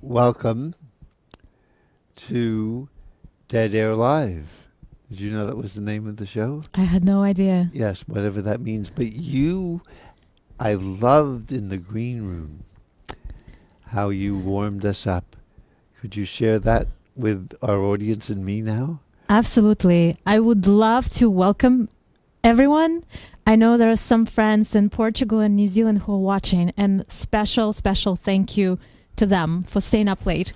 welcome to Dead Air Live. Did you know that was the name of the show? I had no idea. Yes, whatever that means. But I loved in the green room how you warmed us up. Could you share that with our audience and me now? Absolutely. I would love to welcome everyone. I know there are some friends in Portugal and New Zealand who are watching, and special thank you to them for staying up late.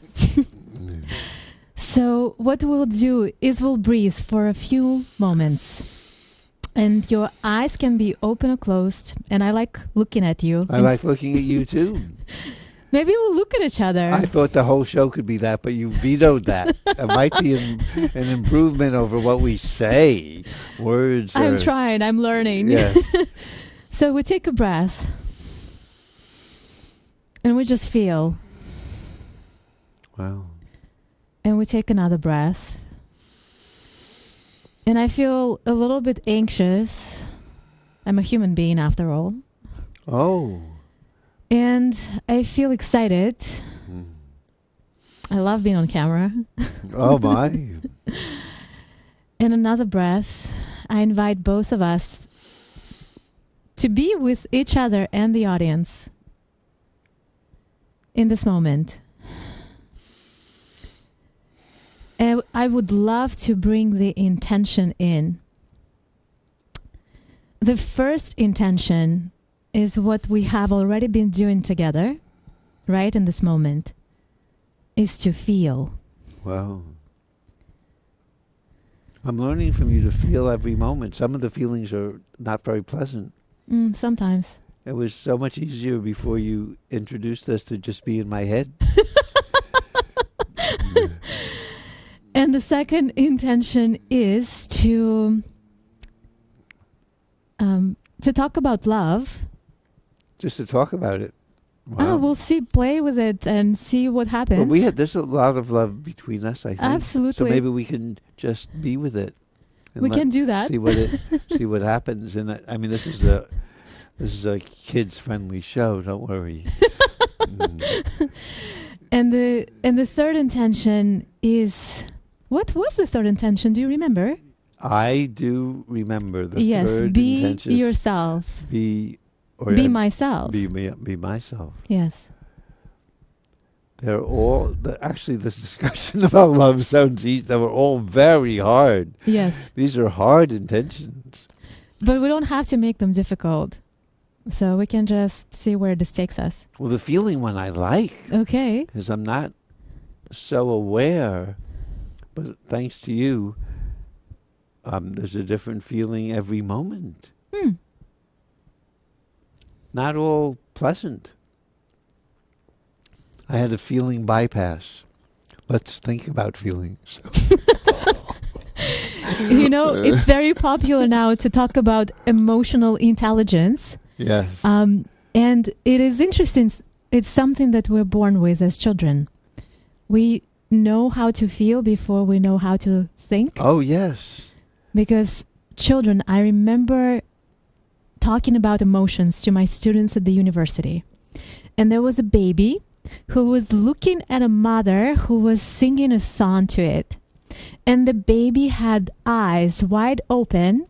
So what we'll do is we'll breathe for a few moments. And your eyes can be open or closed. And I like looking at you. I like looking at you too. Maybe we'll look at each other. I thought the whole show could be that, but you vetoed that. It might be an improvement over what we say. Words I'm trying. I'm learning. Yes. So we take a breath. And we just feel. Wow. And we take another breath. And I feel a little bit anxious. I'm a human being after all. Oh. And I feel excited. I love being on camera. Oh, my. In another breath, I invite both of us to be with each other and the audience in this moment. And I would love to bring the intention in. The first intention is what we have already been doing together, right in this moment, is to feel. Wow. I'm learning from you to feel every moment. Some of the feelings are not very pleasant. Sometimes. It was so much easier before you introduced us to just be in my head. And the second intention is to talk about love. Just to talk about it. Wow. We'll play with it and see what happens. Well, there's a lot of love between us, I think. Absolutely. So maybe we can just be with it. We can do that. See what happens. And I mean, this is a kids-friendly show. Don't worry. And the third intention is, what was the third intention? Do you remember? I do remember the yes, third be intention. yourself. Be myself. Be myself. Yes. They're all actually this discussion about love sounds easy. They were all very hard. Yes. These are hard intentions. But we don't have to make them difficult. So we can just see where this takes us. Well, the feeling one I like. Okay. Because I'm not so aware, but thanks to you, there's a different feeling every moment. Not all pleasant. I had a feeling bypass. Let's think about feelings. It's very popular now to talk about emotional intelligence. Yes. And it is interesting. It's something that we're born with as children. We know how to feel before we know how to think. Oh, yes. Because children, I remember talking about emotions to my students at the university. And there was a baby who was looking at a mother who was singing a song to it. And the baby had eyes wide open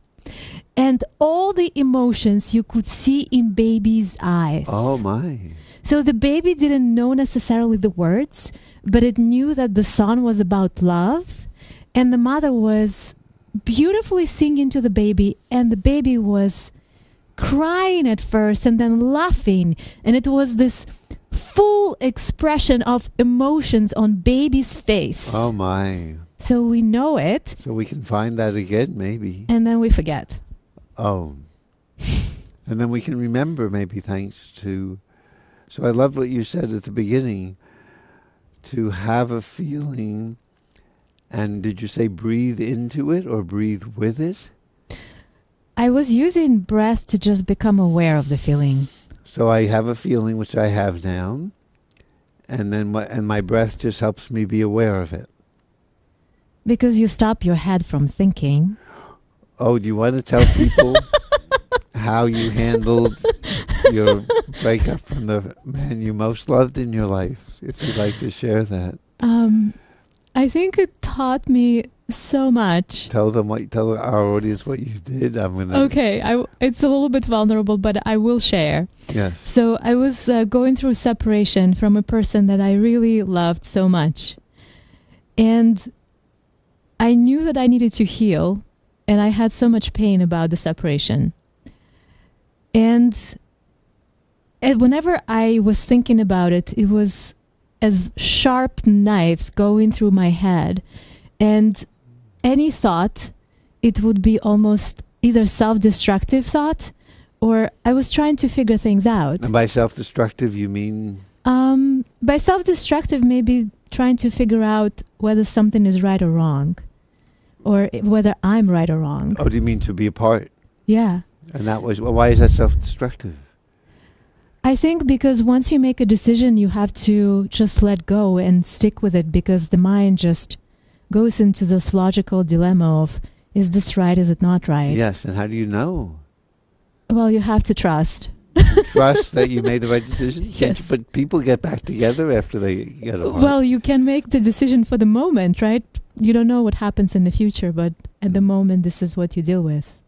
and all the emotions you could see in baby's eyes. Oh, my. So the baby didn't know necessarily the words, but it knew that the song was about love. And the mother was beautifully singing to the baby, and the baby was crying at first and then laughing. And it was this full expression of emotions on baby's face. Oh, my. So we know it. So we can find that again, maybe. And then we forget. Oh. And then we can remember, maybe, thanks to... So I love what you said at the beginning, to have a feeling, and did you say breathe into it or breathe with it? I was using breath to just become aware of the feeling. So I have a feeling, which I have now, and then my breath just helps me be aware of it. Because you stop your head from thinking. Oh, do you want to tell people how you handled your breakup from the man you most loved in your life, if you'd like to share that. I think it taught me so much. Tell our audience what you did. Okay, it's a little bit vulnerable, but I will share. Yes. So I was going through separation from a person that I really loved so much. And I knew that I needed to heal, and I had so much pain about the separation. And whenever I was thinking about it, it was as sharp knives going through my head. And any thought, it would be almost either self-destructive thought, or I was trying to figure things out. And by self-destructive, you mean? By self-destructive, maybe trying to figure out whether something is right or wrong, or whether I'm right or wrong. Oh, do you mean to be apart? Yeah. And why is that self-destructive? I think because once you make a decision, you have to just let go and stick with it, because the mind just goes into this logical dilemma of, is this right, is it not right? Yes, and how do you know? Well, you have to trust. Trust that you made the right decision? Yes. But people get back together after they get apart. Well, you can make the decision for the moment, right? You don't know what happens in the future, but at the moment, this is what you deal with.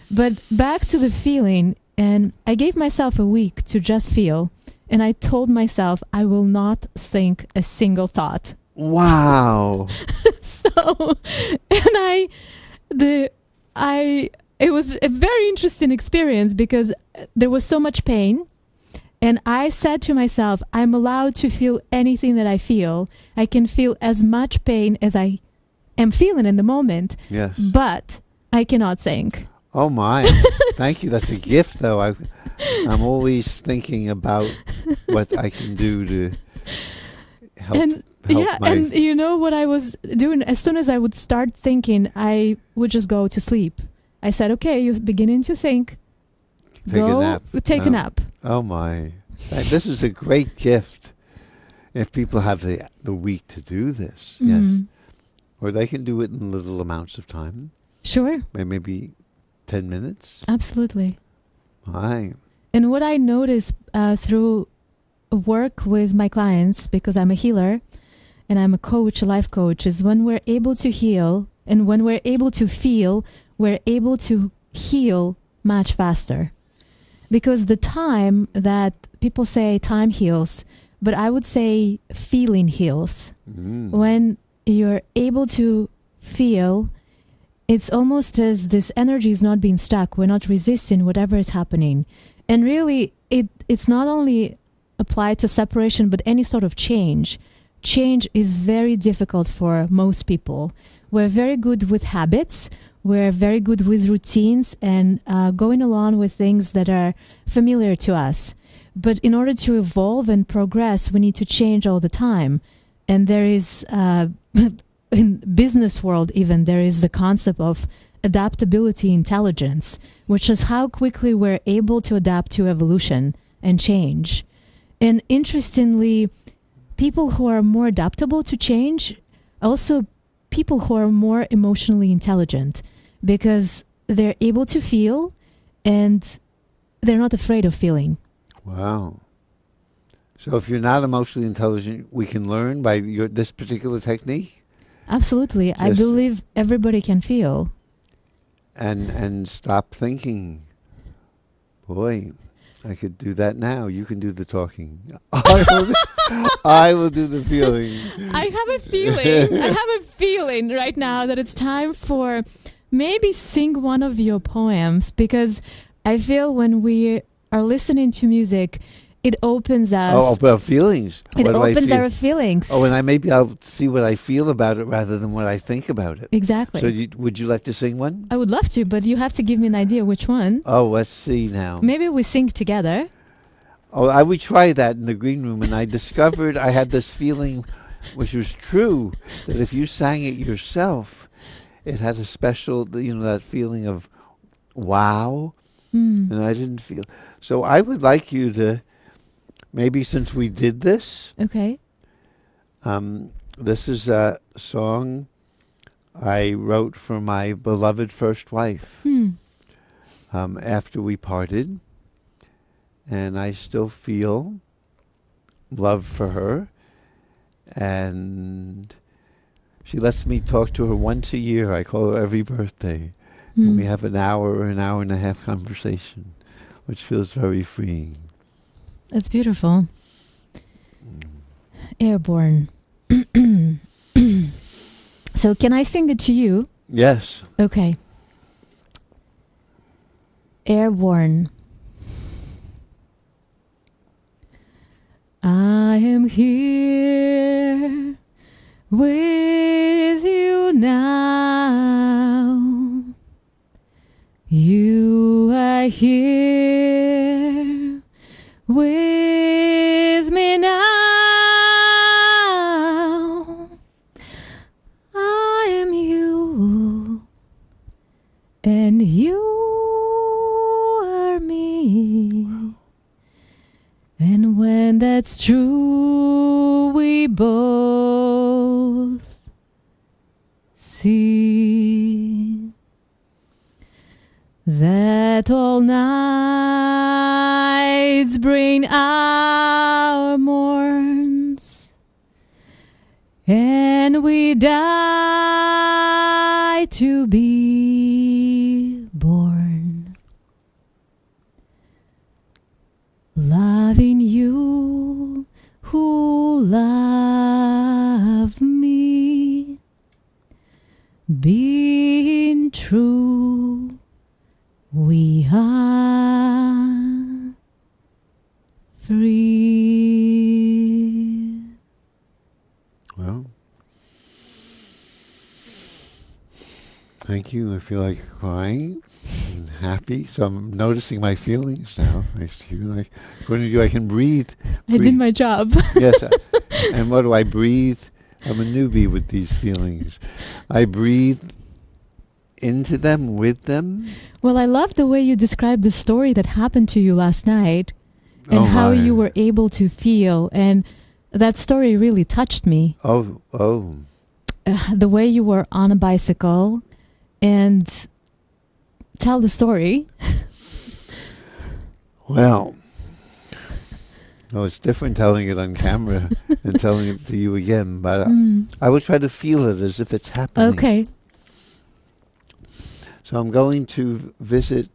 But back to the feeling, and I gave myself a week to just feel, and I told myself I will not think a single thought. Wow. So, and it was a very interesting experience because there was so much pain. And I said to myself, I'm allowed to feel anything that I feel. I can feel as much pain as I am feeling in the moment. Yes. But I cannot think. Oh my. Thank you. That's a gift, though. I'm always thinking about what I can do to help. And you know what I was doing? As soon as I would start thinking, I would just go to sleep. I said, okay, you're beginning to think. Take a nap. Take a nap. Oh my. This is a great gift. If people have the week to do this, yes. Or they can do it in little amounts of time. Sure. Maybe 10 minutes. Absolutely. Hi. And what I notice through work with my clients, because I'm a healer and I'm a coach, a life coach, is when we're able to heal and when we're able to feel, we're able to heal much faster. Because the time that people say time heals, but I would say feeling heals. When you're able to feel, it's almost as this energy is not being stuck. We're not resisting whatever is happening. And really, it's not only applied to separation, but any sort of change. Change is very difficult for most people. We're very good with habits. We're very good with routines and going along with things that are familiar to us. But in order to evolve and progress, we need to change all the time. And there is, in business world even, there is the concept of adaptability intelligence, which is how quickly we're able to adapt to evolution and change. And interestingly, people who are more adaptable to change, also people who are more emotionally intelligent, because they're able to feel and they're not afraid of feeling. Wow. So if you're not emotionally intelligent, we can learn by this particular technique? Absolutely. I believe everybody can feel. And stop thinking. Boy, I could do that now. You can do the talking. I will do the feeling. I have a feeling right now that it's time for maybe sing one of your poems, because I feel when we are listening to music, it opens us. Oh, about feelings. It opens our feelings. Oh, and maybe I'll see what I feel about it rather than what I think about it. Exactly. So would you like to sing one? I would love to, but you have to give me an idea which one. Oh, let's see now. Maybe we sing together. Oh, I would try that in the green room, and I discovered I had this feeling, which was true, that if you sang it yourself, it had a special, that feeling of wow, and I didn't feel. So I would like you to, maybe since we did this, okay. This is a song I wrote for my beloved first wife after we parted. and I still feel love for her, and she lets me talk to her once a year. I call her every birthday, and we have an hour or an hour and a half conversation, which feels very freeing. That's beautiful. Airborne. So can I sing it to you? Yes. Okay. Airborne. I am here with you now. You are here with me now. I am you, and you are me. And when that's true, we both see that all nights bring our morns, and we die to be born. Loving you who love me, being true, we are free. Well, thank you. I feel like crying and happy. So I'm noticing my feelings now. Thanks to you. Like, according to you, I can breathe. I did my job. Yes. And what do I breathe? I'm a newbie with these feelings. I breathe into them, with them. Well, I love the way you described the story that happened to you last night and how you were able to feel. And that story really touched me. Oh. The way you were on a bicycle and tell the story. Well, no, it's different telling it on camera than telling it to you again. But I will try to feel it as if it's happening. Okay. So I'm going to visit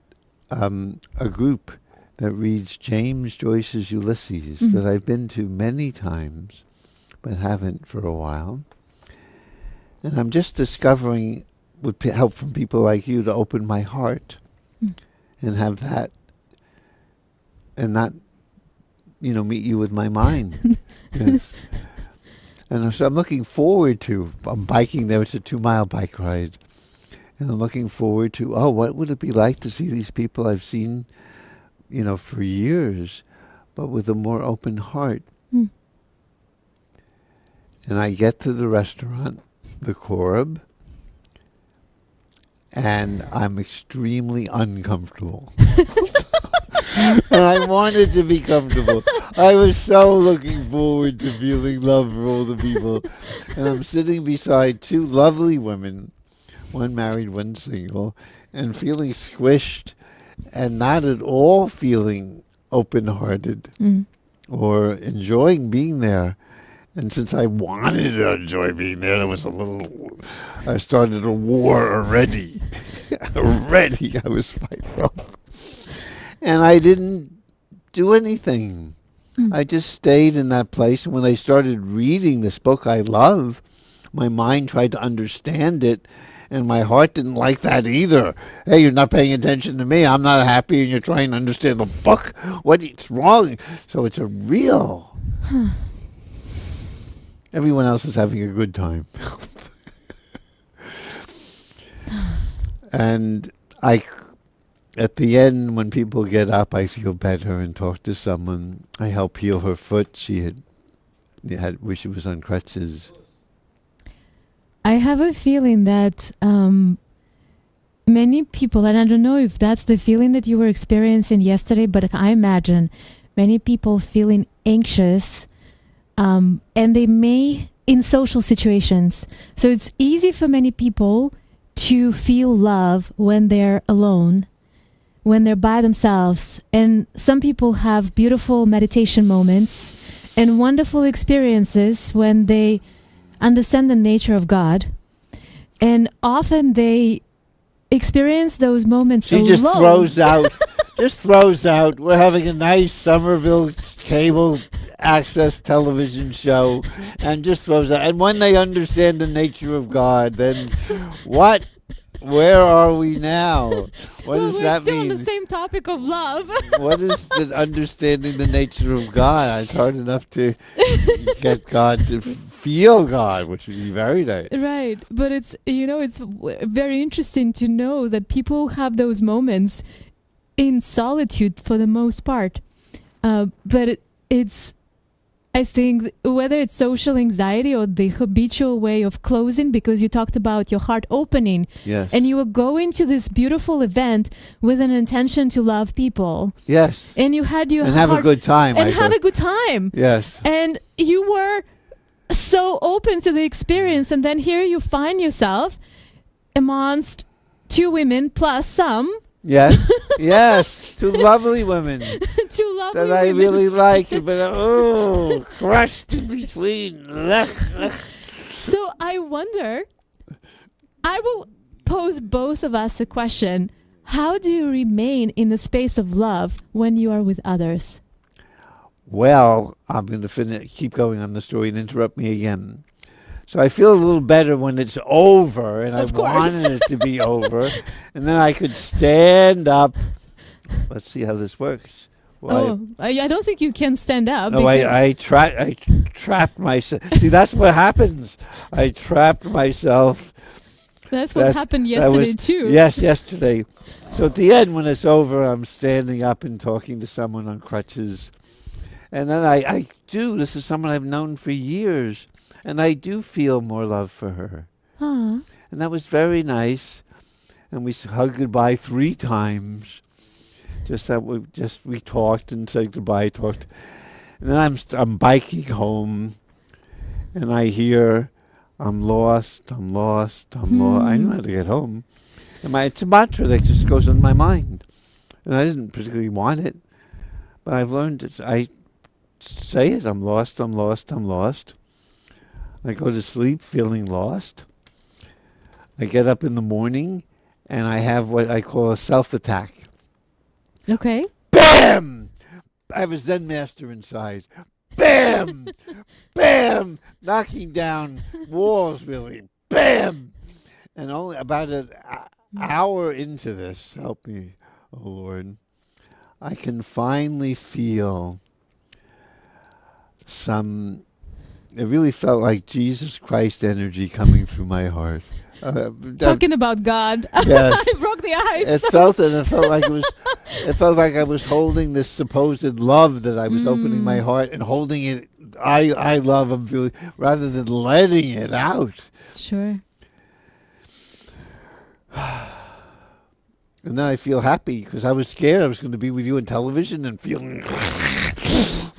a group that reads James Joyce's Ulysses that I've been to many times, but haven't for a while. And I'm just discovering, with help from people like you, to open my heart and have that, and not, meet you with my mind. Yes. And so I'm looking forward to, I'm biking there, it's a 2-mile bike ride. And I'm looking forward to, what would it be like to see these people I've seen, for years, but with a more open heart. And I get to the restaurant, the Korab, and I'm extremely uncomfortable. And I wanted to be comfortable. I was so looking forward to feeling love for all the people. And I'm sitting beside 2 lovely women, one married, one single, and feeling squished and not at all feeling open-hearted or enjoying being there. And since I wanted to enjoy being there, I started a war already. I was fighting up. And I didn't do anything. I just stayed in that place. And when I started reading this book I love, my mind tried to understand it. And my heart didn't like that either. Hey, you're not paying attention to me. I'm not happy, and you're trying to understand the book. What's wrong? So it's a real... Everyone else is having a good time. And at the end, when people get up, I feel better and talk to someone. I help heal her foot. She had wish she was on crutches. I have a feeling that many people, and I don't know if that's the feeling that you were experiencing yesterday, but I imagine many people feeling anxious, and they may in social situations. So it's easy for many people to feel love when they're alone, when they're by themselves. And some people have beautiful meditation moments and wonderful experiences when they understand the nature of God. And often they experience those moments alone. She just throws out, we're having a nice Somerville cable access television show, and just throws out. And when they understand the nature of God, then what? Where are we now? What does that mean? We're still on the same topic of love. What is the understanding the nature of God? It's hard enough to get God to feel God, which would be very nice. Right. But it's very interesting to know that people have those moments in solitude for the most part. But it's, I think, whether it's social anxiety or the habitual way of closing, because you talked about your heart opening. Yes. And you were going to this beautiful event with an intention to love people. Yes. And you had your and heart... have a good time. And have a good time. Yes. And you were so open to the experience. And then here you find yourself amongst two women plus some. Yes, yes, two lovely women Two lovely that I women. really like, but crushed in between. So I wonder, I will pose both of us a question. How do you remain in the space of love when you are with others? Well, I'm going to keep going on the story and interrupt me again. So I feel a little better when it's over, and I wanted it to be over, and then I could stand up. Let's see how this works. Well, I don't think you can stand up. No, I trapped myself. See, that's what happens. I trapped myself. That's what happened yesterday too. Yes, yesterday. So at the end, when it's over, I'm standing up and talking to someone on crutches. And then I do. This is someone I've known for years. And I do feel more love for her. Aww. And that was very nice. And we hugged goodbye 3 times. We talked and said goodbye, And then I'm biking home. And I hear, I'm lost. I know how to get home. And it's a mantra that just goes in my mind. And I didn't particularly want it. But I've learned I say it, I'm lost. I go to sleep feeling lost. I get up in the morning and I have what I call a self-attack. Okay. Bam! I have a Zen master inside. Bam! Bam! Knocking down walls, really. Bam! And only about an hour into this, help me, oh Lord, I can finally feel it really felt like Jesus Christ energy coming through my heart. Talking about God. Yes. I broke the ice. It felt like I was holding this supposed love that I was opening my heart and holding it. I love him, feeling, rather than letting it out. Sure. And then I feel happy because I was scared I was going to be with you on television and feeling,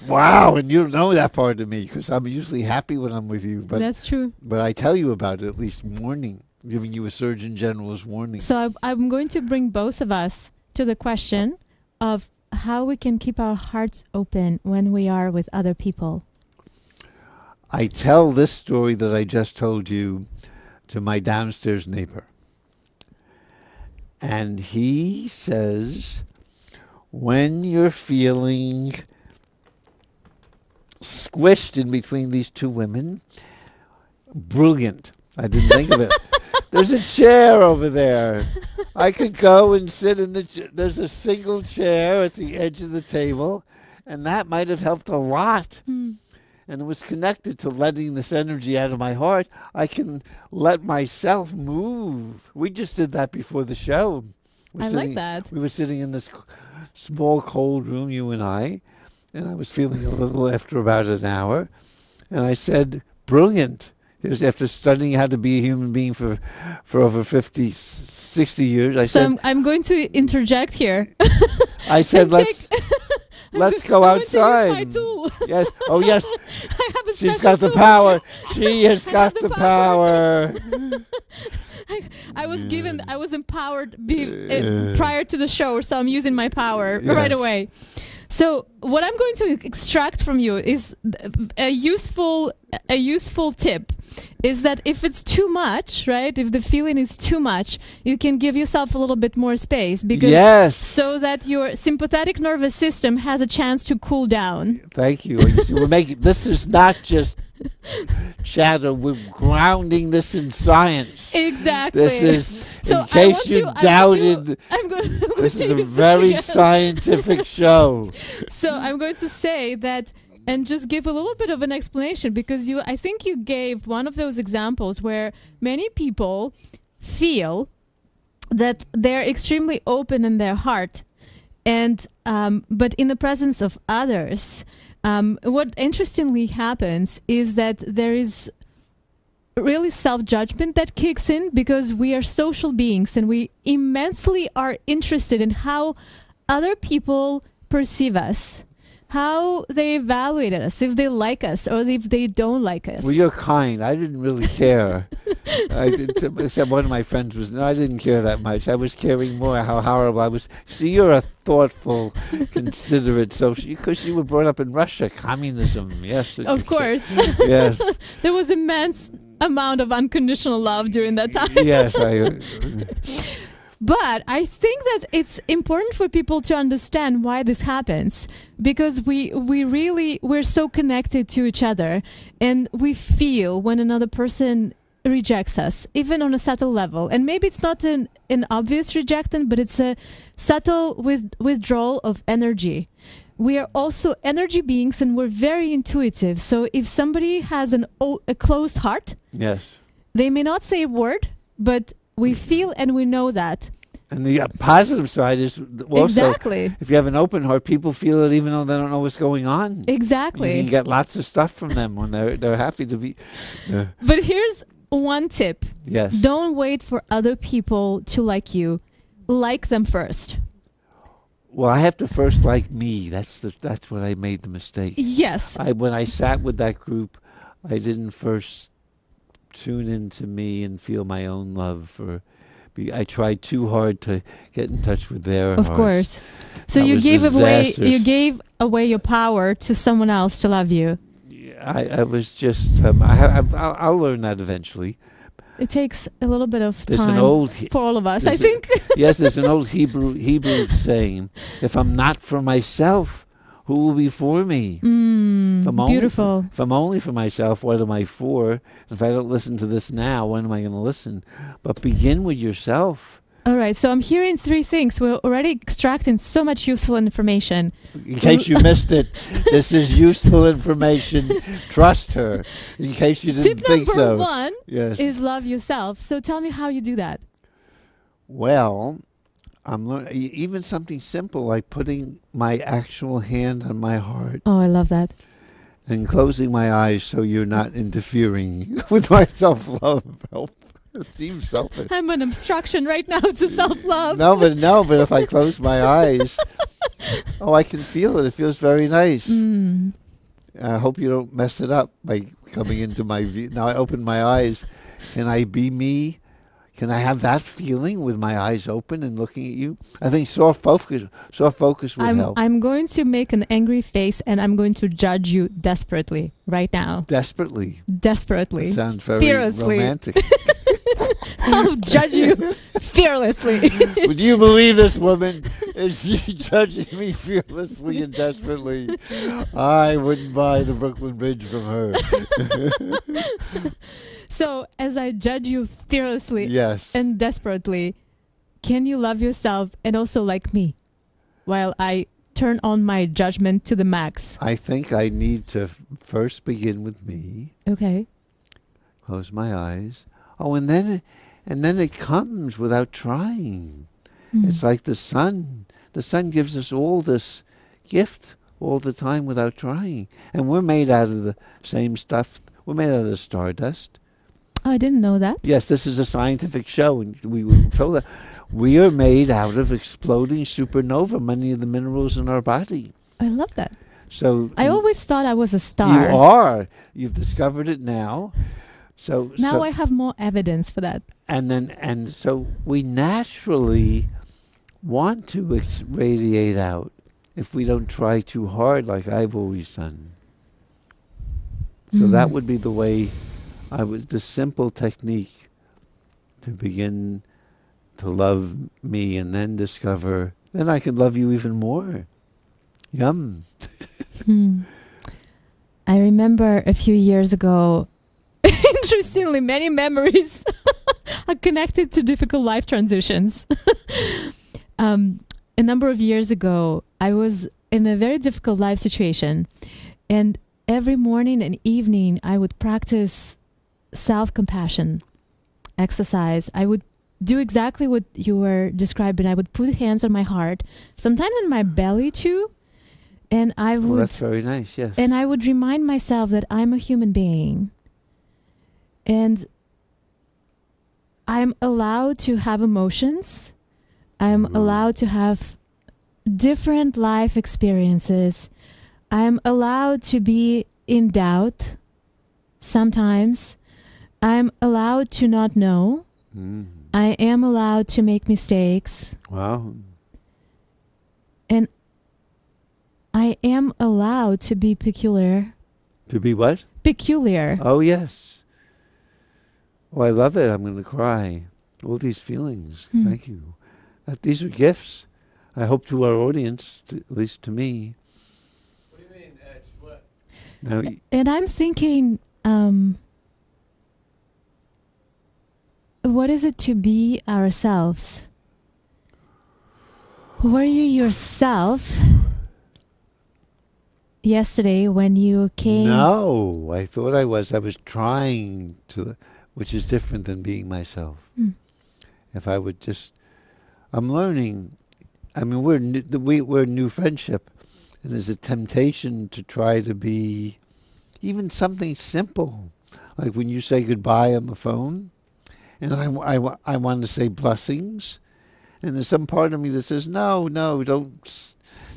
wow, and you don't know that part of me because I'm usually happy when I'm with you. But that's true. But I tell you about it at least warning, giving you a Surgeon General's warning. So I'm going to bring both of us to the question of how we can keep our hearts open when we are with other people. I tell this story that I just told you to my downstairs neighbor. And he says, when you're feeling squished in between these two women, brilliant. I didn't think of it. There's a chair over there. I could go and sit in there's a single chair at the edge of the table, and that might have helped a lot. And it was connected to letting this energy out of my heart. I can let myself move. We just did that before the show. Like that. We were sitting in this small, cold room, you and I was feeling a little after about an hour. And I said, brilliant. It was after studying how to be a human being for over 50, 60 years. I'm going to interject here. I said, let's go outside. I'm going to use my tool. Yes. Oh, yes. I have a She's got the power. She has got the power. I was empowered prior to the show, so I'm using my power right away. So what I'm going to extract from you is a useful tip, is that if it's too much, right? If the feeling is too much, you can give yourself a little bit more space, because so that your sympathetic nervous system has a chance to cool down. Thank you. You see, we're making this is not just chatter. We're grounding this in science. Exactly. This is, in case you doubted, this is a very scientific show. So I'm going to say that, and just give a little bit of an explanation, because I think you gave one of those examples where many people feel that they're extremely open in their heart, and but in the presence of others, what interestingly happens is that there is really self-judgment that kicks in, because we are social beings and we immensely are interested in how other people perceive us, how they evaluate us, if they like us or if they don't like us. Well, you're kind. I didn't really care. Except one of my friends was, no, I didn't care that much. I was caring more how horrible I was. See, you're a thoughtful, considerate social, because you were brought up in Russia, communism, yes. Of course. Yes. There was immense amount of unconditional love during that time. Yes, But I think that it's important for people to understand why this happens, because we're so connected to each other, and we feel when another person rejects us, even on a subtle level. And maybe it's not an obvious rejection, but it's a subtle withdrawal of energy. We are also energy beings, and we're very intuitive. So if somebody has a closed heart, yes, they may not say a word, but we feel and we know that. And the positive side is also, exactly, if you have an open heart, people feel it even though they don't know what's going on. Exactly. You get lots of stuff from them when they're happy to be. But here's one tip. Yes. Don't wait for other people to like you. Like them first. Well, I have to first like me. That's what I made the mistake. Yes. When I sat with that group, I didn't first tune into me and feel my own love for. I tried too hard to get in touch with their hearts. Of course. So you gave away your power to someone else to love you. I was just. I'll learn that eventually. It takes a little bit of there's time for all of us, I think. Yes, there's an old Hebrew saying: "If I'm not for myself, who will be for me?" Beautiful. If I'm only for myself, what am I for? And if I don't listen to this now, when am I going to listen? But begin with yourself. All right, so I'm hearing three things. We're already extracting so much useful information. In case you missed it, this is useful information. Trust her. In case you didn't think so. Tip number one is love yourself. So tell me how you do that. Well, I'm learning even something simple like putting my actual hand on my heart. Oh, I love that. And closing my eyes so you're not interfering with my self-love. It seems selfish. I'm an obstruction right now to self-love. No, but if I close my eyes, I can feel it. It feels very nice. I hope you don't mess it up by coming into my view. Now I open my eyes. Can I be me? Can I have that feeling with my eyes open and looking at you? I think soft focus would help. I'm going to make an angry face and I'm going to judge you desperately right now. Desperately? Desperately. That sounds very fearlessly. Romantic. I'll judge you fearlessly. Would you believe this woman? Is she judging me fearlessly and desperately? I wouldn't buy the Brooklyn Bridge from her. So, as I judge you fearlessly and desperately, can you love yourself and also like me while I turn on my judgment to the max? I think I need to first begin with me. Okay. Close my eyes. Oh, and then it comes without trying. It's like the sun. The sun gives us all this gift all the time without trying. And we're made out of the same stuff. We're made out of stardust. Oh, I didn't know that. Yes, this is a scientific show, and we were told that we are made out of exploding supernova, many of the minerals in our body. I love that. So I always thought I was a star. You are. You've discovered it now. So now I have more evidence for that. and so we naturally want to radiate out if we don't try too hard like I've always done. So that would be the way the simple technique to begin to love me and then discover, then I can love you even more. Yum. I remember a few years ago, interestingly, many memories are connected to difficult life transitions. A number of years ago, I was in a very difficult life situation, and every morning and evening, I would practice self-compassion exercise. I would do exactly what you were describing. I would put hands on my heart, sometimes on my belly too, and I would. That's very nice. Yes. And I would remind myself that I'm a human being, and I'm allowed to have emotions. I'm allowed to have different life experiences. I'm allowed to be in doubt sometimes. I'm allowed to not know. I am allowed to make mistakes. Wow. And I am allowed to be peculiar. To be what? Peculiar. Oh, yes. Oh, I love it. I'm going to cry. All these feelings. Thank you. These are gifts. I hope to our audience, at least to me. What do you mean, Edge? What? Now, And I'm thinking, what is it to be ourselves? Were you yourself yesterday when you came? no, I thought I was. I was trying to, which is different than being myself. If I would just, I'm learning. I mean, we're a new friendship, and there's a temptation to try to be even something simple, like when you say goodbye on the phone, and I want to say blessings, and there's some part of me that says no, don't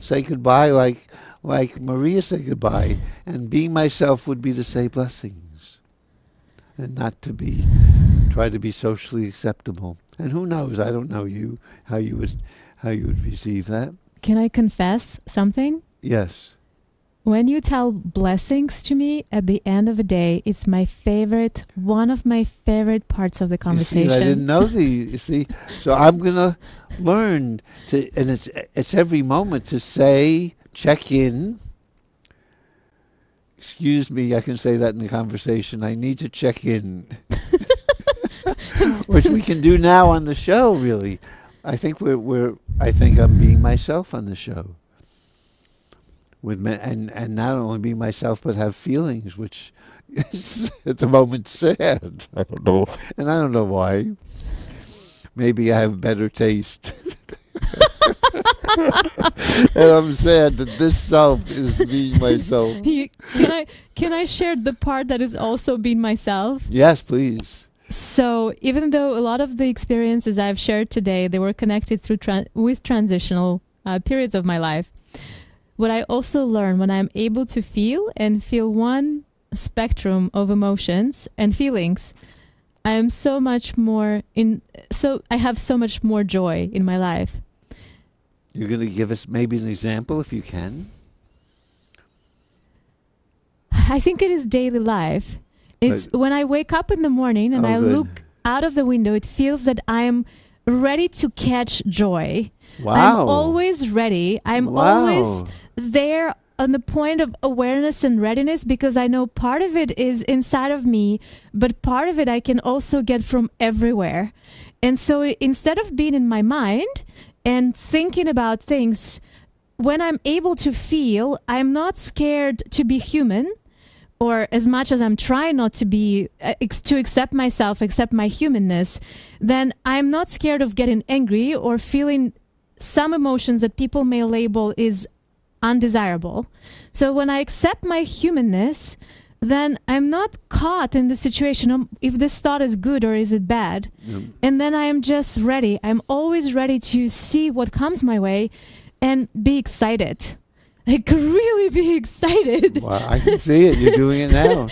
say goodbye like Maria said goodbye, and being myself would be to say blessings, and not to try to be socially acceptable. And who knows? I don't know you how you would receive that. Can I confess something? Yes. When you tell blessings to me at the end of a day, it's one of my favorite parts of the conversation. You see, I didn't know you see. So I'm going to learn to, and it's every moment to say, check in. Excuse me, I can say that in the conversation. I need to check in. Which we can do now on the show, really. I think I think I'm being myself on the show. And not only be myself, but have feelings, which is at the moment sad. I don't know, and I don't know why. Maybe I have better taste, and I'm sad that this self is being myself. Can I share the part that is also being myself? Yes, please. So even though a lot of the experiences I've shared today, they were connected with transitional periods of my life. What I also learn when I'm able to feel one spectrum of emotions and feelings, I am so much more I have so much more joy in my life. You're going to give us maybe an example if you can? I think it is daily life. It's when I wake up in the morning and I look out of the window, it feels that I am ready to catch joy. Wow. I'm always ready. I'm always there on the point of awareness and readiness, because I know part of it is inside of me, but part of it I can also get from everywhere. And so instead of being in my mind and thinking about things, when I'm able to feel, I'm not scared to be human, or as much as I'm trying not to be, to accept myself, accept my humanness, then I'm not scared of getting angry or feeling some emotions that people may label is undesirable. So when I accept my humanness, then I'm not caught in the situation of if this thought is good or is it bad. Yep. And then I am just ready. I'm always ready to see what comes my way and be excited. I could really be excited. Well, I can see it. You're doing it now.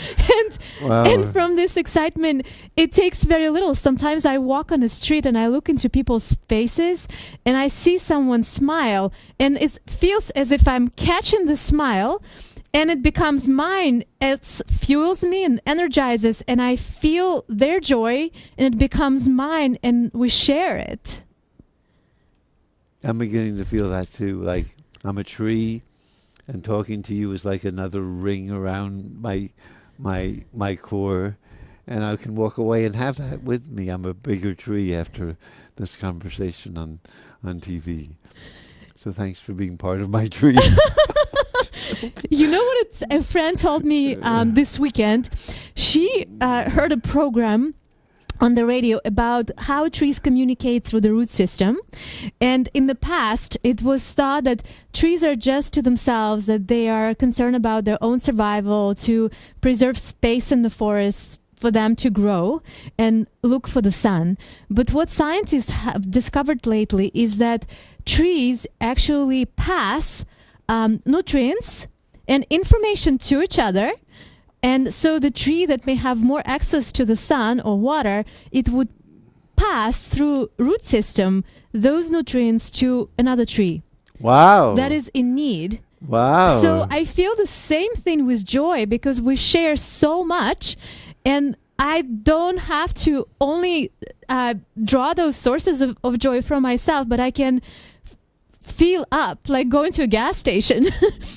Wow. And from this excitement, it takes very little. Sometimes I walk on the street and I look into people's faces and I see someone smile, and it feels as if I'm catching the smile and it becomes mine. It fuels me and energizes, and I feel their joy and it becomes mine, and we share it. I'm beginning to feel that too. Like I'm a tree, and talking to you is like another ring around my core, and I can walk away and have that with me. I'm a bigger tree after this conversation on TV. So thanks for being part of my tree. You know what? A friend told me this weekend. She heard a program on the radio about how trees communicate through the root system. And in the past, it was thought that trees are just to themselves, that they are concerned about their own survival, to preserve space in the forest for them to grow and look for the sun. But what scientists have discovered lately is that trees actually pass nutrients and information to each other. And so the tree that may have more access to the sun or water, it would pass through root system those nutrients to another tree. Wow. That is in need. Wow. So I feel the same thing with joy, because we share so much, and I don't have to only draw those sources of joy from myself, but I can feel up like going to a gas station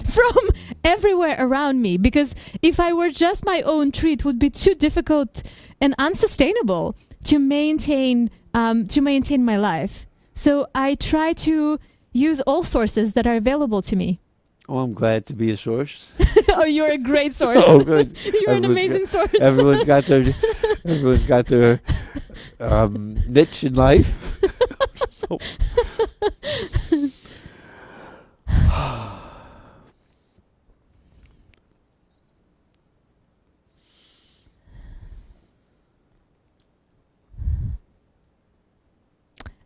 from everywhere around me. Because if I were just my own tree, it would be too difficult and unsustainable to maintain my life. So I try to use all sources that are available to me. Oh, I'm glad to be a source. Oh, you're a great source. Oh, good. You're an amazing source. Everyone's got their niche in life.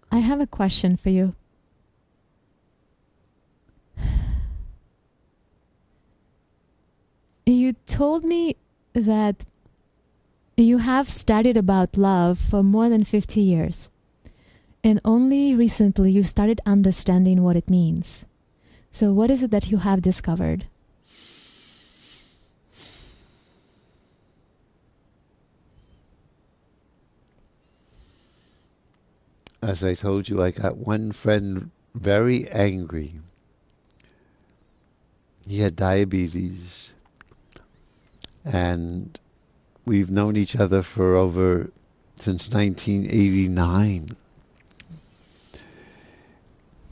I have a question for you. You told me that you have studied about love for more than 50 years, and only recently you started understanding what it means. So what is it that you have discovered? As I told you, I got one friend very angry. He had diabetes, and we've known each other for since 1989.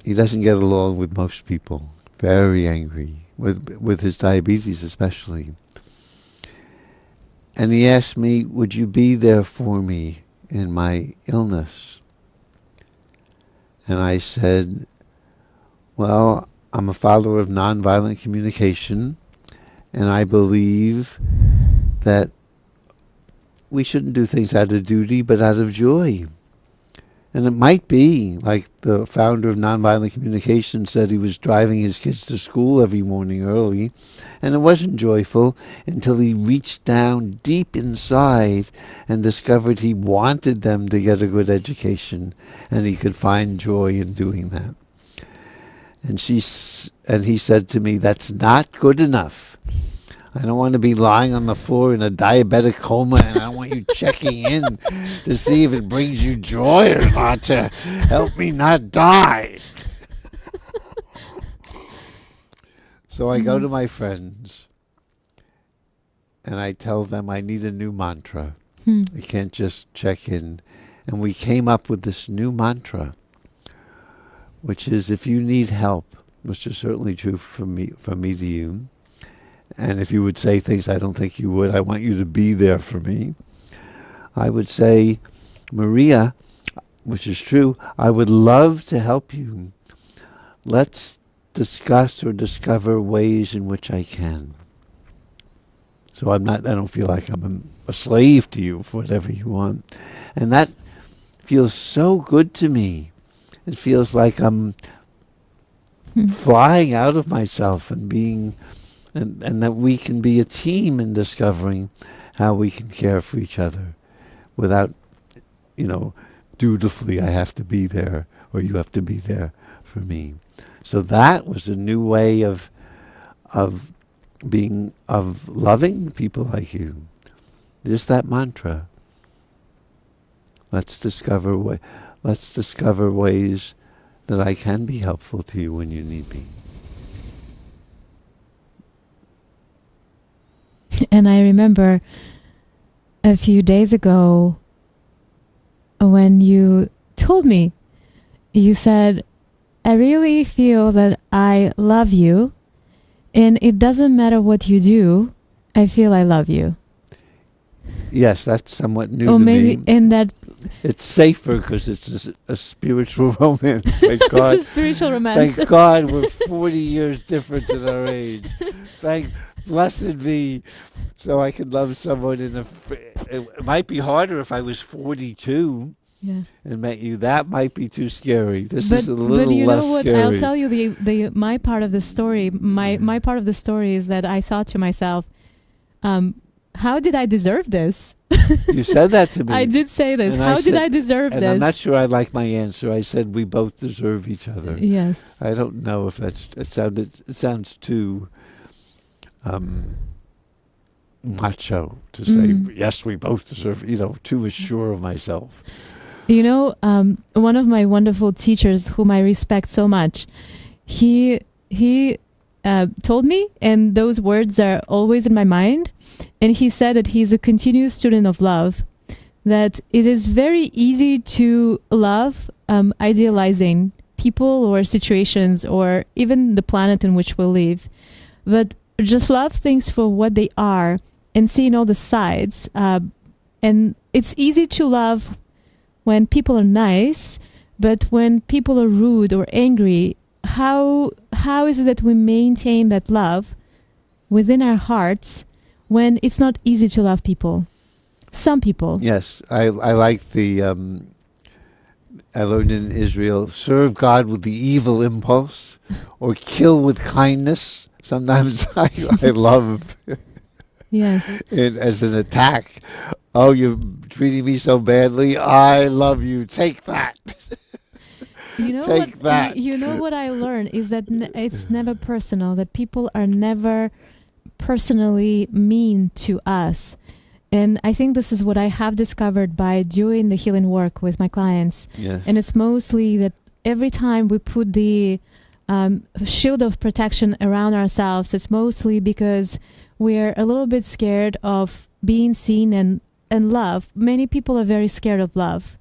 He doesn't get along with most people. Very angry, with his diabetes especially. And he asked me, would you be there for me in my illness? And I said, well, I'm a follower of nonviolent communication, and I believe that we shouldn't do things out of duty, but out of joy. And it might be, like the founder of nonviolent communication said, he was driving his kids to school every morning early, and it wasn't joyful until he reached down deep inside and discovered he wanted them to get a good education, and he could find joy in doing that. And he said to me, that's not good enough. I don't want to be lying on the floor in a diabetic coma, and I want you checking in to see if it brings you joy or not, to help me not die. So I go to my friends and I tell them I need a new mantra. I can't just check in. And we came up with this new mantra, which is, if you need help, which is certainly true from me to you, and if you would say things I don't think you would, I want you to be there for me. I would say, Maria, which is true, I would love to help you. Let's discuss or discover ways in which I can. So I don't feel like I'm a slave to you for whatever you want. And that feels so good to me. It feels like I'm flying out of myself and being and that we can be a team in discovering how we can care for each other without, dutifully I have to be there or you have to be there for me. So that was a new way of loving people like you. Just that mantra. Let's discover ways that I can be helpful to you when you need me. And I remember a few days ago when you told me, you said, I really feel that I love you, and it doesn't matter what you do, I feel I love you. Yes, that's somewhat new Or to maybe me. in that It's safer because it's a spiritual romance. Thank God. it's a spiritual romance. Thank God we're 40 years different in our age. Blessed be, so I could love someone it might be harder if I was 42 Yeah. and met you. That might be too scary. This But is a little you less know what? scary. I'll tell you my part of the story. My part of the story is that I thought to myself, how did I deserve this? You said that to me. I did say this. And How did I deserve and this? I'm not sure I like my answer. I said we both deserve each other. Yes. I don't know if it sounds too macho to say yes, we both deserve. Too sure of myself. One of my wonderful teachers, whom I respect so much, he told me, and those words are always in my mind. And he said that he's a continuous student of love, that it is very easy to love idealizing people or situations or even the planet in which we live, but just love things for what they are and seeing all the sides. And it's easy to love when people are nice, but when people are rude or angry, how is it that we maintain that love within our hearts when it's not easy to love people? Some people. Yes, I like I learned in Israel, serve God with the evil impulse or kill with kindness. Sometimes I love Yes. it as an attack. Oh, you're treating me so badly. I love you. Take that. Take that. You know what I learned is that it's never personal, that people are never personally mean to us. And I think this is what I have discovered by doing the healing work with my clients. Yes. And it's mostly that every time we put the shield of protection around ourselves, it's mostly because we're a little bit scared of being seen and love. Many people are very scared of love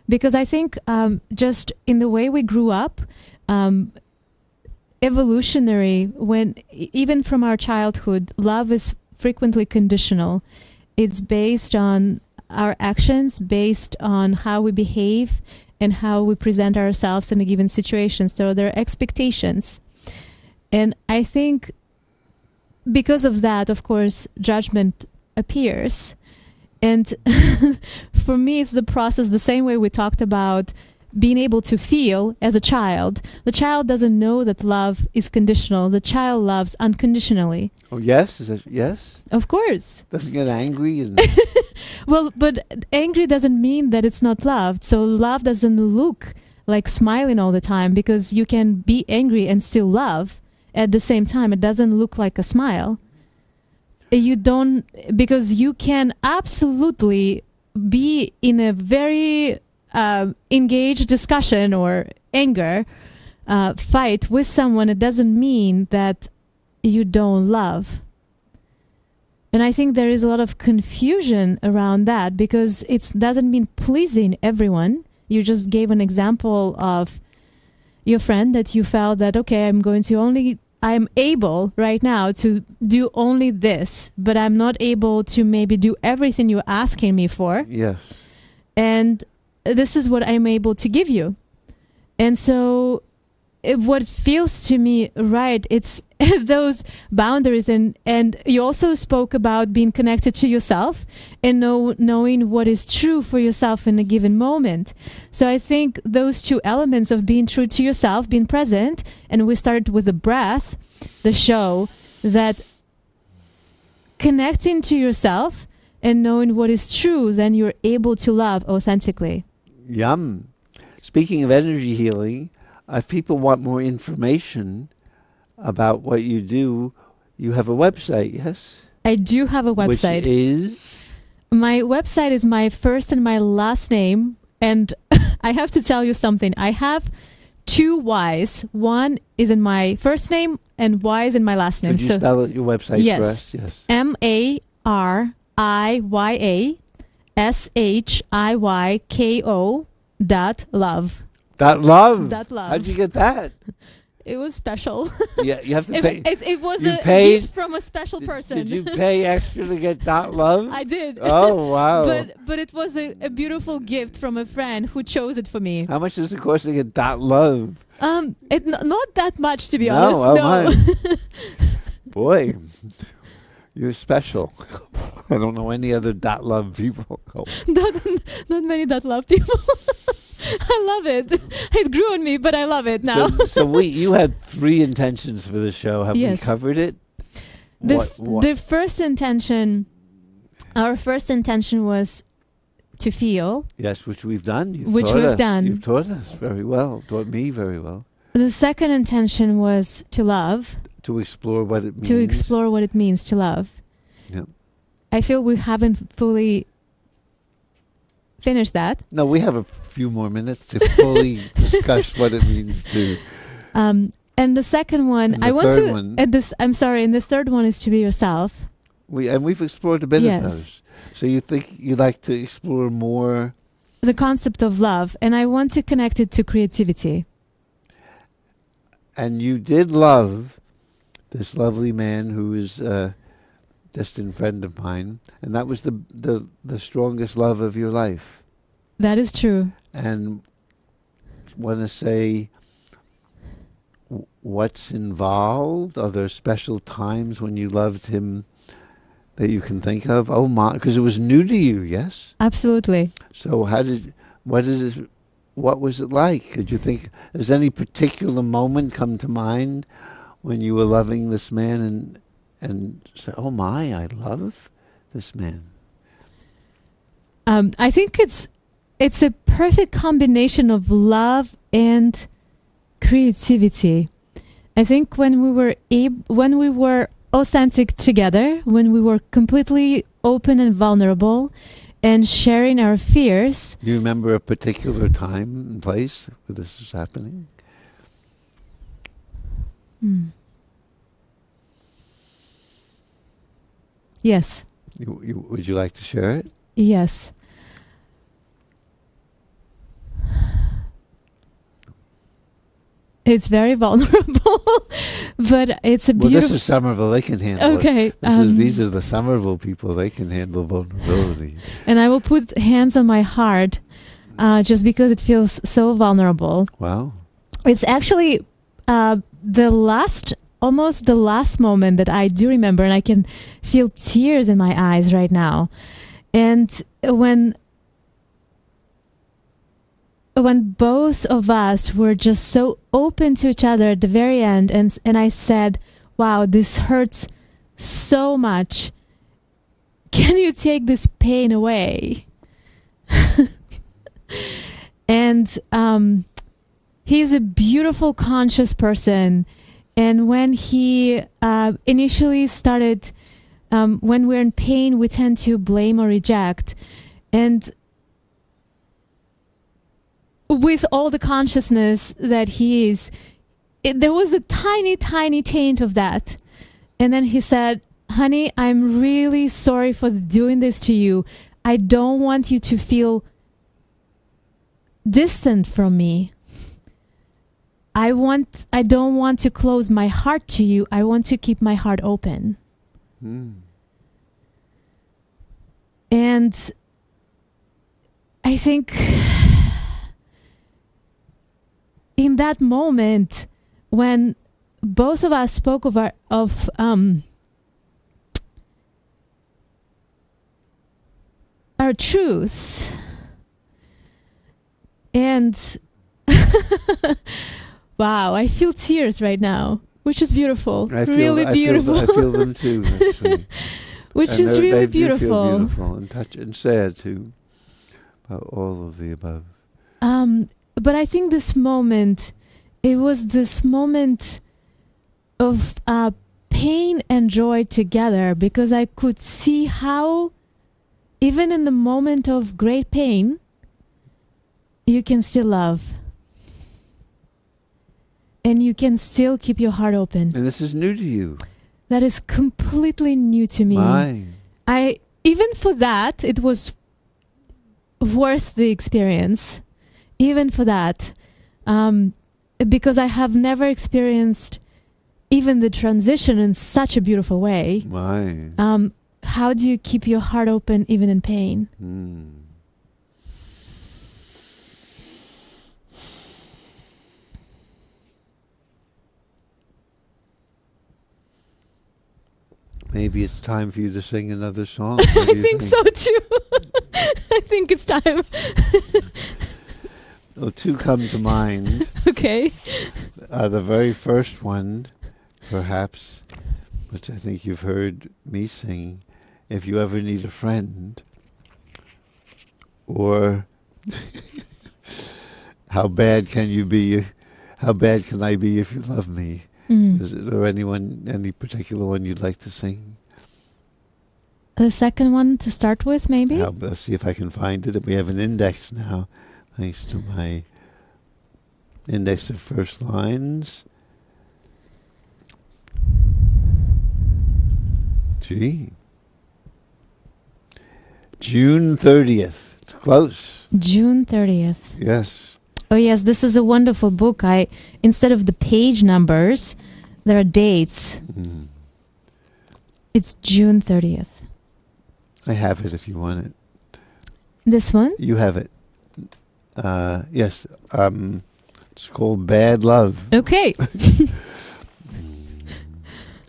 because I think just in the way we grew up, evolutionary, when even from our childhood, love is frequently conditional. It's based on our actions, based on how we behave and how we present ourselves in a given situation. So there are expectations. And I think because of that, of course, judgment appears. And for me, it's the process, the same way we talked about being able to feel as a child. The child doesn't know that love is conditional. The child loves unconditionally. Oh, yes? Is that yes? Of course. Doesn't get angry? And Well, but angry doesn't mean that it's not loved. So love doesn't look like smiling all the time, because you can be angry and still love at the same time. It doesn't look like a smile. You don't, because you can absolutely be in a very engaged discussion or anger fight with someone. It doesn't mean that you don't love. And I think there is a lot of confusion around that, because it doesn't mean pleasing everyone. You just gave an example of your friend that you felt that, okay, I'm able right now to do only this, but I'm not able to maybe do everything you're asking me for. yes. And this is what I'm able to give you. And so what feels to me right, it's those boundaries. And you also spoke about being connected to yourself and knowing what is true for yourself in a given moment. So I think those two elements of being true to yourself, being present, and we started with the breath, the show that connecting to yourself and knowing what is true, then you're able to love authentically. Yum. Speaking of energy healing, if people want more information about what you do, you have a website, yes? I do have a website. Which is? My website is my first and my last name. And I have to tell you something. I have 2 Y's. One is in my first name and Y is in my last name. Could you spell it, your website yes. for us? Yes. MARIYASHIYKO.love. .love. .love. How'd you get that? It was special. Yeah, you have to pay. It was you a paid, gift from a special person. Did you pay extra to get .love? I did. Oh, wow. But it was a beautiful gift from a friend who chose it for me. How much does it cost to get .love? Not that much, to be No, honest. no. Boy, you're special. I don't know any other .love people. Oh. Not many .love people. I love it. It grew on me, but I love it now. So you had 3 intentions for the show. Have yes. we covered it? The first intention, our first intention was to feel. Yes, which we've done. You've taught us very well. Taught me very well. The second intention was to love. To explore what it means. To explore what it means to love. Yeah. I feel we haven't fully finished that. No, we have a few more minutes to fully discuss what it means to. And the second one, and the third one is to be yourself. We've explored a bit yes. of those. So you think you'd like to explore more the concept of love, and I want to connect it to creativity. And you did love this lovely man who is a distant friend of mine, and that was the strongest love of your life. That is true. And want to say what's involved? Are there special times when you loved him that you can think of? Oh my, because it was new to you, yes? Absolutely. So what was it like? Could you think, has any particular moment come to mind when you were loving this man and say, oh my, I love this man? I think it's a perfect combination of love and creativity. I think when we were authentic together, when we were completely open and vulnerable and sharing our fears. Do you remember a particular time and place where this was happening? Yes. Would you like to share it? Yes. It's very vulnerable, but it's a beautiful... Well, this is Somerville. They can handle it. Okay. These are the Somerville people. They can handle vulnerability. And I will put hands on my heart just because it feels so vulnerable. Wow. It's actually almost the last moment that I do remember, and I can feel tears in my eyes right now. And when both of us were just so open to each other at the very end, and I said, wow, this hurts so much. Can you take this pain away? And he's a beautiful, conscious person. And when he initially started, when we're in pain, we tend to blame or reject. And with all the consciousness that he is, there was a tiny, tiny taint of that. And then he said, honey, I'm really sorry for doing this to you. I don't want you to feel distant from me. I don't want to close my heart to you. I want to keep my heart open. And I think in that moment, when both of us spoke of our truths, and wow, I feel tears right now, which is beautiful. Really beautiful. I feel them too, actually. which And is really they do feel beautiful. beautiful and touch and sad too, about all of the above. But I think this moment, it was this moment of pain and joy together, because I could see how, even in the moment of great pain, you can still love. And you can still keep your heart open. And this is new to you. That is completely new to me. Even for that, it was worth the experience. Even for that. Because I have never experienced even the transition in such a beautiful way. How do you keep your heart open even in pain? Maybe it's time for you to sing another song. I think so too. I think it's time. Well, two come to mind. Okay. The very first one, perhaps, which I think you've heard me sing, If You Ever Need a Friend, or How Bad Can You Be? How Bad Can I Be If You Love Me? Is there any particular one you'd like to sing? The second one to start with, maybe? Let's see if I can find it. We have an index now, thanks to my index of first lines. Gee. June 30th. It's close. June 30th. Yes. Oh yes, this is a wonderful book. Instead of the page numbers, there are dates. It's June 30th. I have it if you want it. This one? You have it. Yes. It's called Bad Love. Okay.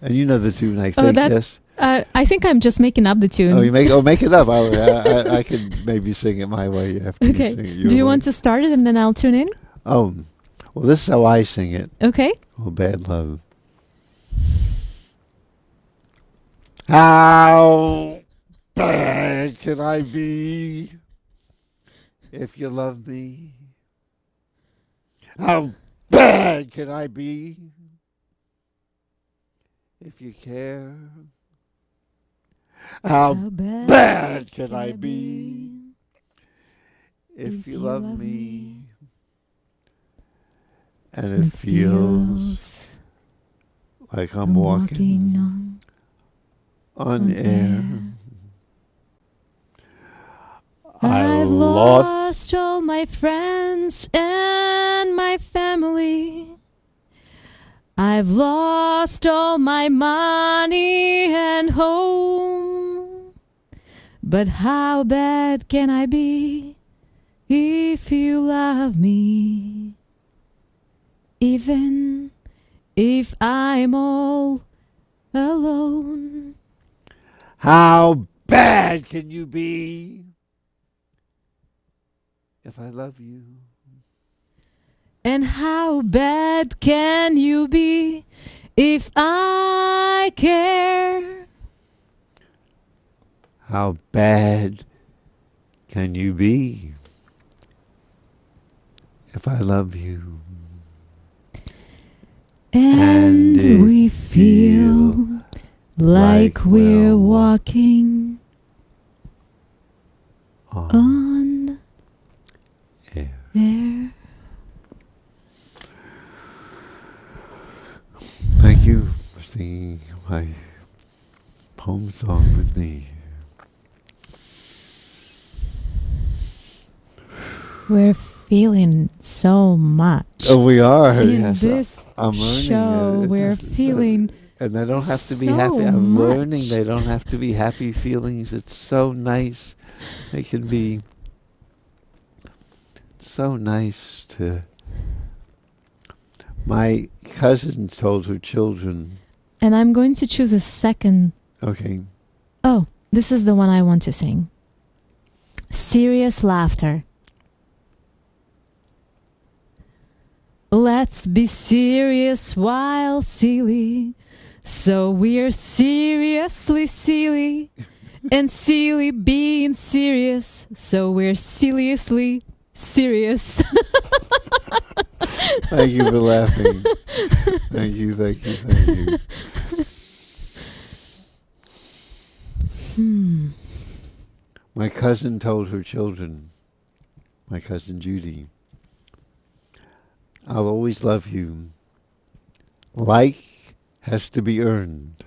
And you know the tune, I think, yes? I think I'm just making up the tune. Make it up. I could maybe sing it my way after okay. you sing it your Do you way. want to start it and then I'll tune in? Oh, well, this is how I sing it. Okay. Oh, Bad Love. How bad can I be if you love me? How bad can I be if you care? How bad can I be if you love me? And it feels like I'm walking on air. I've lost all my friends and my family. I've lost all my money and home. But how bad can I be if you love me? Even if I'm all alone. How bad can you be if I love you? And how bad can you be if I care? How bad can you be if I love you? And we feel like we're walking on air. Thank you for singing my home song with me. We're feeling so much. Oh, we are. In Yes, this I'm learning show, we're feeling and they don't have to be so happy. I'm much. learning they don't have to be happy feelings. It's so nice. They can be so nice to... My cousin told her children... And I'm going to choose a second. Okay. Oh, this is the one I want to sing. Serious laughter. Let's be serious while silly. So we're seriously silly, and silly being serious. So we're seriously serious. Thank you for laughing. Thank you, thank you, thank you. My cousin told her children, my cousin Judy, I'll always love you. Like has to be earned.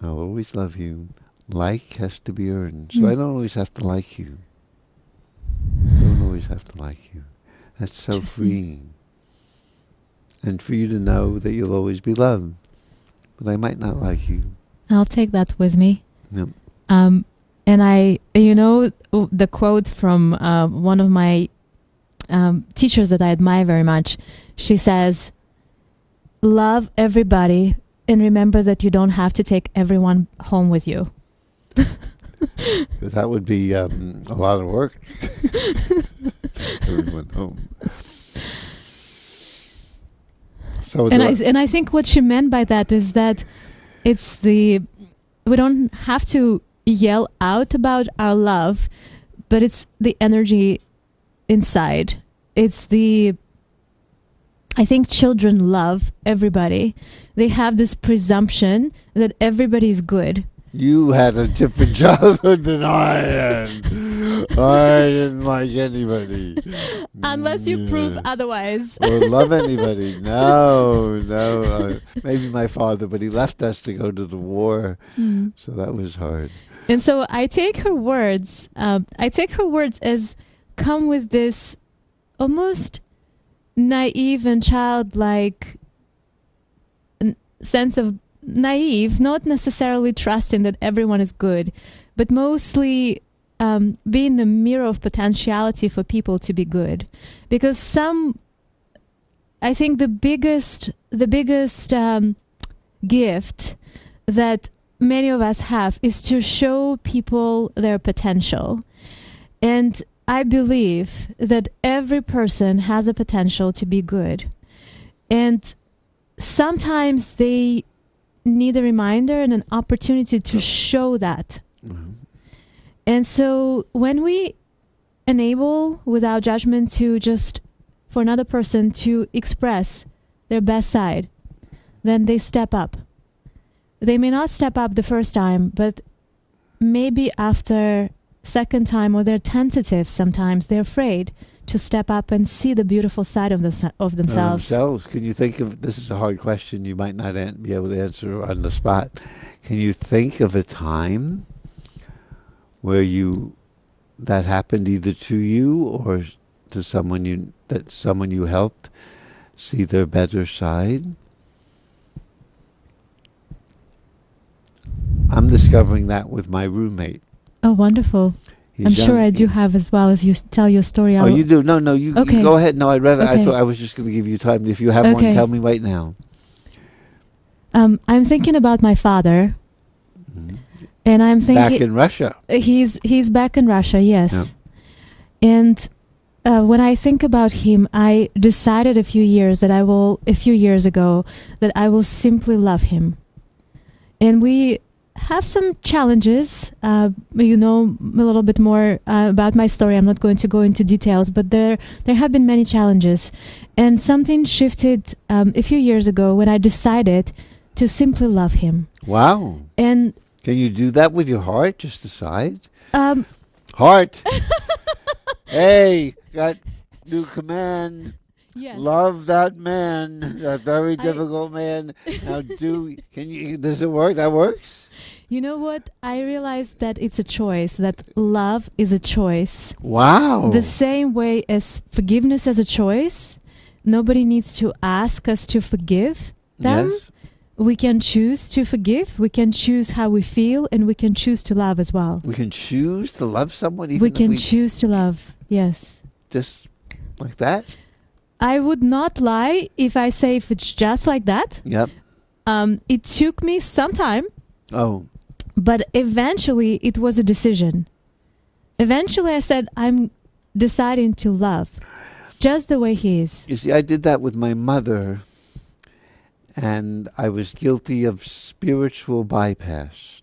I'll always love you. Like has to be earned. So I don't always have to like you. I don't always have to like you. That's so freeing. And for you to know that you'll always be loved. But I might not like you. I'll take that with me. Yep. And I, the quote from one of my teachers that I admire very much, she says, love everybody and remember that you don't have to take everyone home with you. Because that would be a lot of work. Everyone home. So and I think what she meant by that is that we don't have to yell out about our love, but it's the energy inside. I think children love everybody. They have this presumption that everybody's good. You had a different childhood than I had. I didn't like anybody. Unless you prove otherwise. Or love anybody. No. Maybe my father, but he left us to go to the war. So that was hard. And so I take her words. As come with this almost naive and childlike sense of naive, not necessarily trusting that everyone is good, but mostly being a mirror of potentiality for people to be good. Because I think the biggest gift that many of us have is to show people their potential. And I believe that every person has a potential to be good. And sometimes they need a reminder and an opportunity to show that. Mm-hmm. And so when we enable without judgment to just for another person to express their best side, then they step up. They may not step up the first time, but maybe after second time, or they're tentative sometimes, they're afraid to step up and see the beautiful side of themselves. Can you think of, this is a hard question you might not be able to answer on the spot. Can you think of a time where that happened either to you or to someone you helped see their better side? I'm discovering that with my roommate. Oh, wonderful. I'm sure I do have as well as you tell your story. Oh, you do? No, you go ahead. No, I thought I was just going to give you time. If you have one, tell me right now. I'm thinking about my father. Mm-hmm. And I'm thinking... Back in Russia. He's back in Russia, yes. Yeah. And when I think about him, I decided a few years ago that I will simply love him. And we have some challenges. A little bit more about my story. I'm not going to go into details, but there have been many challenges. And something shifted a few years ago when I decided to simply love him. Wow. And can you do that with your heart? Just decide? Heart. Hey, got new command. Yes. Love that man, that very difficult man. Now does it work? That works? You know what? I realized that it's a choice, that love is a choice. Wow. The same way as forgiveness is a choice. Nobody needs to ask us to forgive them. Yes. We can choose to forgive, we can choose how we feel, and we can choose to love as well. We can choose to love someone? We can choose to love, yes. Just like that? I would not lie if I say if it's just like that. Yep. It took me some time. Oh. But eventually it was a decision. Eventually I said, I'm deciding to love just the way he is. You see, I did that with my mother. and I was guilty of spiritual bypass.